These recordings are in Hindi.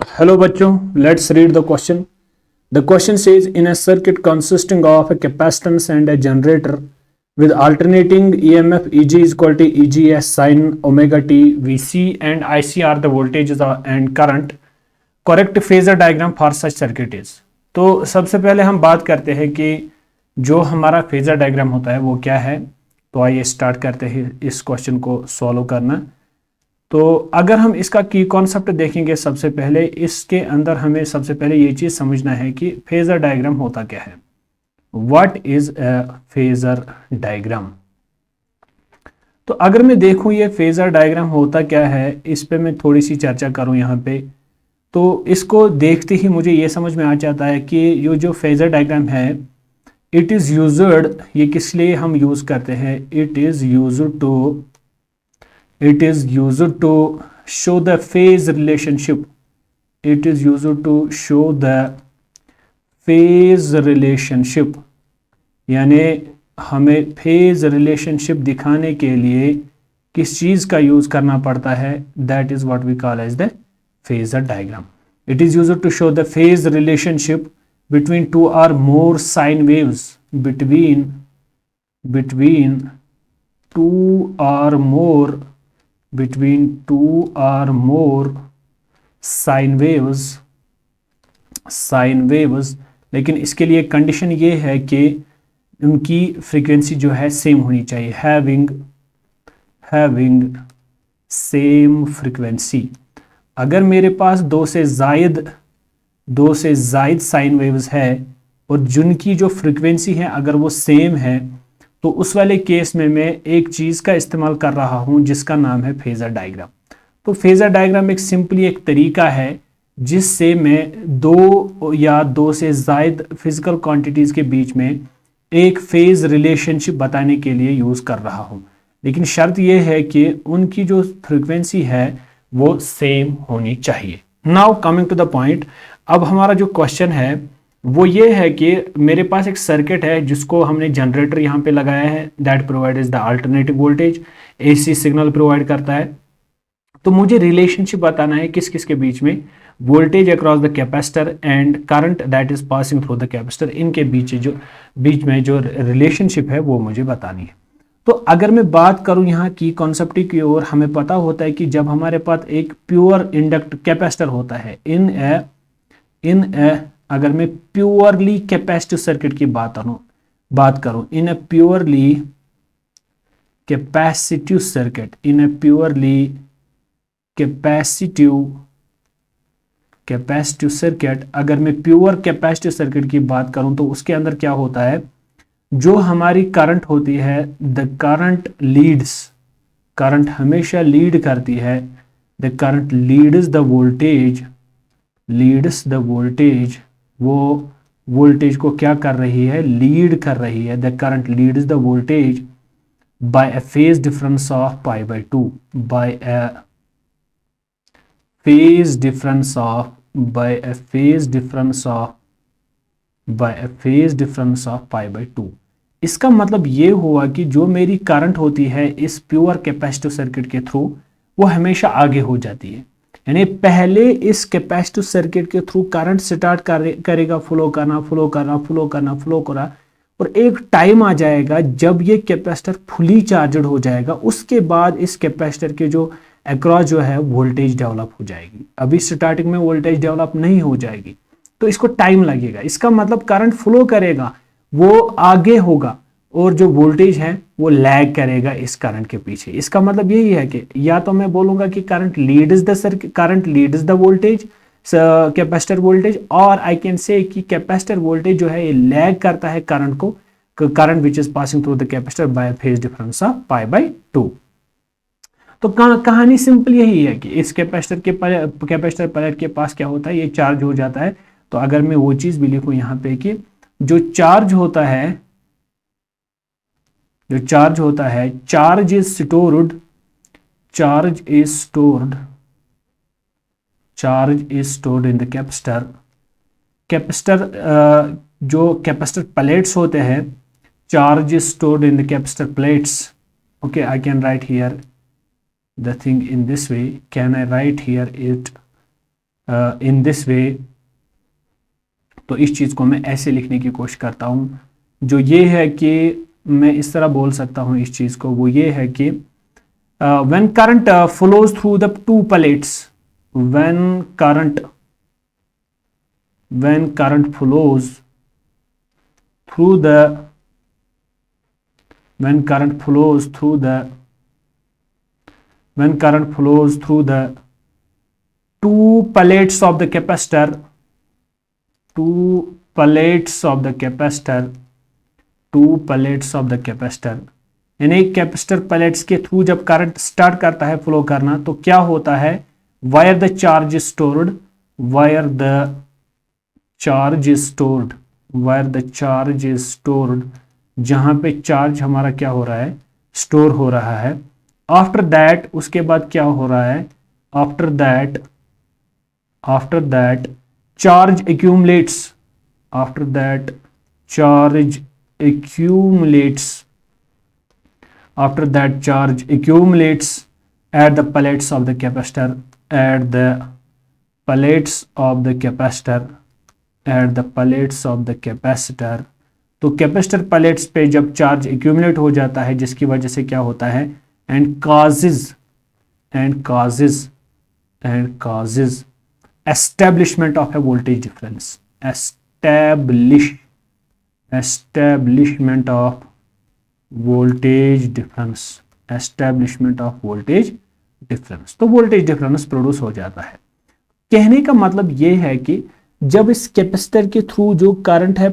Hello बच्चों, let's read the question. The question says in a circuit consisting of a capacitance and a generator with alternating EMF Eg is equal to EGS sin omega t, Vc and Ic are the voltages and current. Correct phasor diagram for such circuit is. तो सबसे पहले हम बात करते हैं कि जो हमारा फेजर डायग्राम होता है वो क्या है. तो आइए स्टार्ट करते हैं इस क्वेश्चन को सॉल्व करना. तो अगर हम इसका की कॉन्सेप्ट देखेंगे, सबसे पहले इसके अंदर हमें सबसे पहले ये चीज समझना है कि फेजर डायग्राम होता क्या है. What is a phasor diagram. तो अगर मैं देखूं ये फेजर डायग्राम होता क्या है, इस पे मैं थोड़ी सी चर्चा करूं यहाँ पे. तो इसको देखते ही मुझे ये समझ में आ जाता है कि ये जो फेजर डायग्राम है इट इज यूज्ड, ये किस लिए हम यूज करते हैं. It is used to show the phase relationship. It is used to show the phase relationship. यानी हमें फेज रिलेशनशिप दिखाने के लिए किस चीज का यूज करना पड़ता है. That is what we call as the phasor diagram. It is used to show the phase relationship between two or more sine waves. between two or more sine waves. लेकिन इसके लिए कंडीशन ये है कि उनकी फ्रीक्वेंसी जो है सेम होनी चाहिए. Having same frequency. अगर मेरे पास दो से जायद साइन वेव्स है और जिनकी जो फ्रीक्वेंसी है अगर वो सेम है, तो उस वाले केस में मैं एक चीज का इस्तेमाल कर रहा हूं जिसका नाम है फेजर डायग्राम. तो फेजर डायग्राम एक सिंपली एक तरीका है जिससे मैं दो या दो से जायद फिजिकल क्वांटिटीज के बीच में एक फेज रिलेशनशिप बताने के लिए यूज कर रहा हूं. लेकिन शर्त यह है कि उनकी जो फ्रीक्वेंसी है वो सेम होनी चाहिए. Now coming to the point. अब हमारा जो क्वेश्चन है वो ये है कि मेरे पास एक सर्किट है जिसको हमने जनरेटर यहाँ पे लगाया है. That provides the alternative voltage. AC signal provide करता है. तो मुझे रिलेशनशिप बताना है किस किस के बीच में. Voltage across the capacitor and current that is passing through the capacitor. इनके बीच में जो रिलेशनशिप है वो मुझे बतानी है. तो अगर मैं बात करूं यहाँ की कॉन्सेप्ट की ओर, हमें पता होता है कि जब हमारे पास एक प्योर इंडक्ट कैपेसिटर होता है अगर मैं प्योरली कैपेसिटिव सर्किट की बात करूं इन अ प्योरली कैपेसिटिव सर्किट, अगर मैं प्योर कैपेसिटिव सर्किट की बात करूं तो उसके अंदर क्या होता है, जो हमारी करंट होती है द करंट हमेशा लीड करती है. The current leads the voltage, वो वोल्टेज को क्या कर रही है, लीड कर रही है. The current leads the voltage by a phase difference of pi by 2. By a phase difference of pi by 2. इसका मतलब ये हुआ कि जो मेरी करंट होती है इस प्योर कैपेसिटिव सर्किट के थ्रू वो हमेशा आगे हो जाती है. यानी पहले इस कैपेसिटिव सर्किट के थ्रू करंट स्टार्ट करेगा फ्लो करना, और एक टाइम आ जाएगा जब ये कैपेसिटर फुली चार्जड हो जाएगा. उसके बाद इस कैपेसिटर के जो अक्रॉस जो है वोल्टेज डेवलप हो जाएगी. अभी स्टार्टिंग में वोल्टेज डेवलप नहीं हो जाएगी, तो इसको टाइम लगेगा. इसका मतलब करंट फ्लो करेगा, वो आगे होगा, और जो वोल्टेज है वो लैग करेगा इस करंट के पीछे. इसका मतलब यही है कि या तो मैं बोलूंगा कि current leads the voltage, capacitor voltage, और आई कैन से कि कैपेसिटर वोल्टेज जो है ये लैग करता है current which is passing through the capacitor bye phase difference of pi by 2. तो कहानी सिंपल यही है कि इस कैपेसिटर प्लेट के पास क्या होता है, ये चार्ज हो जाता है. तो अगर मैं वो चीज भी लिखूं यहाँ पे कि जो चार्ज होता है charge is stored in the capacitor. जो कैपेसिटर प्लेट्स होते हैं, charge is stored in the capacitor plates. Okay, I can write here the thing in this way. Can I write here it in this way, तो इस चीज़ को मैं ऐसे लिखने की कोशिश करता हूँ। जो ये है कि मैं इस तरह बोल सकता हूँ इस चीज़ को, वो ये है कि when current flows through the two plates, when current flows through the when current flows through the two plates of the capacitor, यानी कैपेसिटर प्लेट्स के थ्रू जब करंट स्टार्ट करता है फ्लो करना, तो क्या होता है, वायर द चार्ज स्टोर्ड, जहां पे चार्ज हमारा क्या हो रहा है, स्टोर हो रहा है। आफ्टर दैट, उसके बाद क्या हो रहा है, after that charge accumulates, at the plates of the capacitor, तो कैपेसिटर प्लेट्स पे जब चार्ज एक्यूमुलेट हो जाता है, जिसकी वजह से क्या होता है, and causes establishment of a voltage difference, establishment of voltage difference, तो वोल्टेज डिफरेंस प्रोड्यूस हो जाता है। कहने का मतलब ये है कि जब इस कैपेसिटर के थ्रू जो करंट है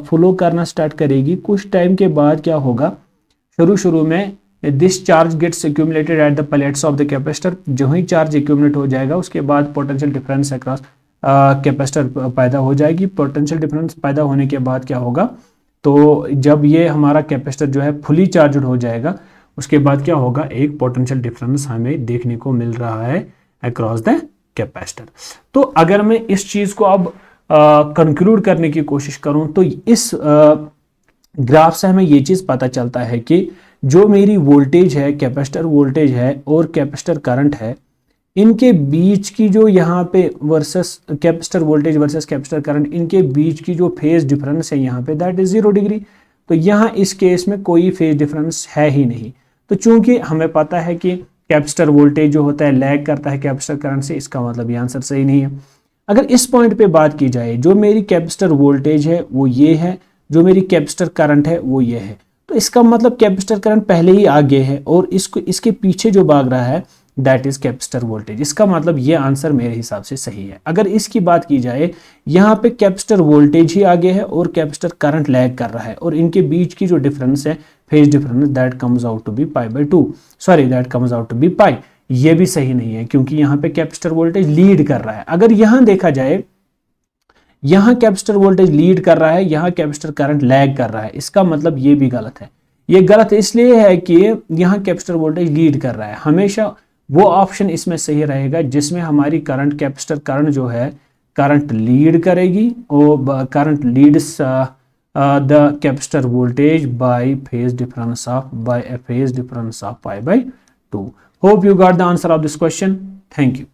फ्लो करना स्टार्ट करेगी, कुछ टाइम के बाद क्या होगा, शुरू में this charge gets accumulated at the plates of the capacitor, जो ही चार्ज एक्यूमुलेट हो जाएगा उसके बाद पोटेंशियल डिफरेंस अक्रॉस कैपेसिटर पैदा हो जाएगी। पोटेंशियल डिफरेंस पैदा होने के बाद क्या होगा, तो जब ये हमारा कैपेसिटर जो है फुली चार्जड हो जाएगा, उसके बाद क्या होगा, एक पोटेंशियल डिफरेंस हमें देखने को मिल रहा है अक्रॉस द कैपेसिटर। तो अगर मैं इस चीज को अब कंक्लूड करने की कोशिश करूं, तो इस ग्राफ से हमें ये चीज पता चलता है कि जो मेरी वोल्टेज है, कैपेसिटर वोल्टेज है और कैपेसिटर करंट है, इनके बीच की जो यहाँ पे versus capacitor voltage versus capacitor current, इनके बीच की जो फेज डिफरेंस है यहाँ पे, दैट इज 0 डिग्री। तो यहाँ इस केस में कोई फेज डिफरेंस है ही नहीं। तो चूंकि हमें पता है कि कैपेसिटर वोल्टेज जो होता है लैग करता है कैपेसिटर करंट से, इसका मतलब ये आंसर सही नहीं है। अगर इस पॉइंट पे बात की जाए, जो मेरी कैपेसिटर वोल्टेज है वो ये है, जो मेरी कैपेसिटर करंट है वो ये है, तो इसका मतलब कैपेसिटर करंट पहले ही आगे है और इसके पीछे जो भाग रहा है दैट इज कैपेसिटर वोल्टेज। इसका मतलब ये आंसर मेरे हिसाब से सही है। अगर इसकी बात की जाए, यहाँ पे कैपेसिटर वोल्टेज ही आगे है और कैपेसिटर करंट लैग कर रहा है, और इनके बीच की जो डिफरेंस है phase difference, that comes out to be π/2, sorry that comes out to be pi. ये भी सही नहीं है क्योंकि यहाँ पे कैपेसिटर वोल्टेज लीड कर रहा है। अगर यहाँ देखा जाए, यहाँ कैपेसिटर वोल्टेज लीड कर रहा है, यहाँ कैपेसिटर करंट लैग कर रहा है, इसका मतलब ये भी गलत है। ये गलत इसलिए है कि यहाँ कैपेसिटर वोल्टेज लीड कर रहा है। हमेशा वो ऑप्शन इसमें सही रहेगा जिसमें हमारी करंट, कैपेसिटर करंट जो है करंट लीड करेगी, और current leads the capacitor voltage by phase difference of π/2। Hope you got the answer of this question. Thank you.